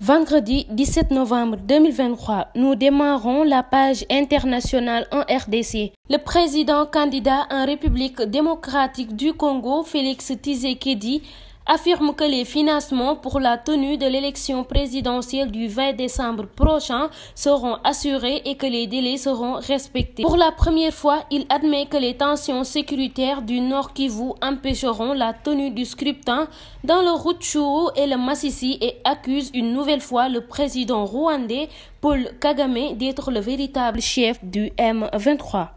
Vendredi 17 novembre 2023, nous démarrons la page internationale en RDC. Le président candidat en République démocratique du Congo, Félix Tshisekedi, affirme que les financements pour la tenue de l'élection présidentielle du 20 décembre prochain seront assurés et que les délais seront respectés. Pour la première fois, il admet que les tensions sécuritaires du Nord Kivu empêcheront la tenue du scrutin dans le Rutshuru et le Masisi et accuse une nouvelle fois le président rwandais Paul Kagame d'être le véritable chef du M23.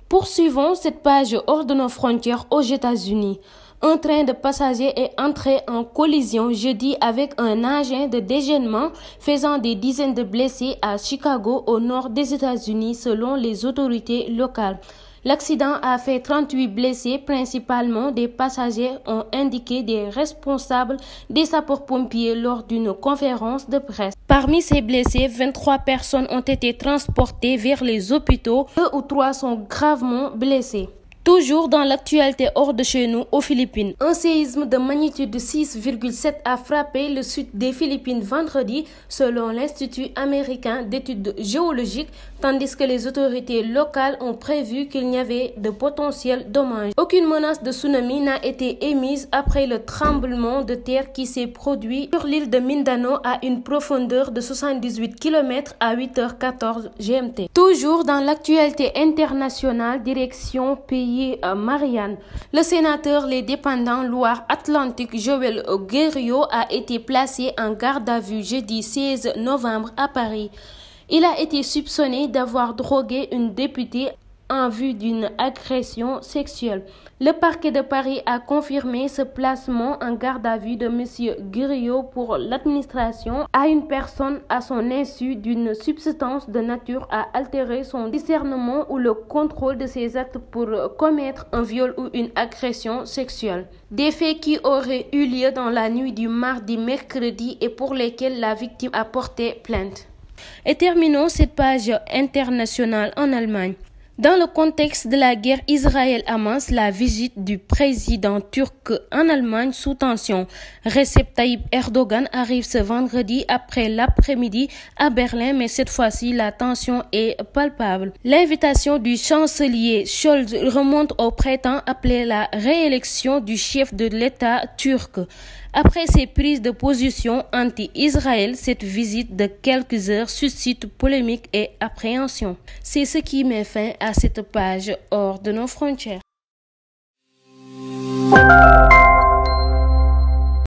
Poursuivons cette page hors de nos frontières aux États-Unis. Un train de passagers est entré en collision jeudi avec un engin de déjeunement faisant des dizaines de blessés à Chicago au nord des États-Unis selon les autorités locales. L'accident a fait 38 blessés, principalement des passagers, ont indiqué des responsables des sapeurs-pompiers lors d'une conférence de presse. Parmi ces blessés, 23 personnes ont été transportées vers les hôpitaux. 2 ou 3 sont gravement blessés. Toujours dans l'actualité hors de chez nous, aux Philippines, un séisme de magnitude 6,7 a frappé le sud des Philippines vendredi, selon l'Institut américain d'études géologiques, tandis que les autorités locales ont prévu qu'il n'y avait de potentiels dommages. Aucune menace de tsunami n'a été émise après le tremblement de terre qui s'est produit sur l'île de Mindanao à une profondeur de 78 km à 8h14 GMT. Toujours dans l'actualité internationale, direction pays Marianne. Le sénateur Les Dépendants Loire-Atlantique Joël Guerriot a été placé en garde à vue jeudi 16 novembre à Paris. Il a été soupçonné d'avoir drogué une députée en vue d'une agression sexuelle. Le parquet de Paris a confirmé ce placement en garde à vue de M. Guerriot pour l'administration à une personne à son insu d'une substance de nature à altérer son discernement ou le contrôle de ses actes pour commettre un viol ou une agression sexuelle. Des faits qui auraient eu lieu dans la nuit du mardi-mercredi et pour lesquels la victime a porté plainte. Et terminons cette page internationale en Allemagne. Dans le contexte de la guerre Israël-Hamas, la visite du président turc en Allemagne sous tension. Recep Tayyip Erdogan arrive ce vendredi après l'après-midi à Berlin, mais cette fois-ci, la tension est palpable. L'invitation du chancelier Scholz remonte au printemps après la réélection du chef de l'État turc. Après ses prises de position anti-Israël, cette visite de quelques heures suscite polémique et appréhension. C'est ce qui met fin à cette page hors de nos frontières.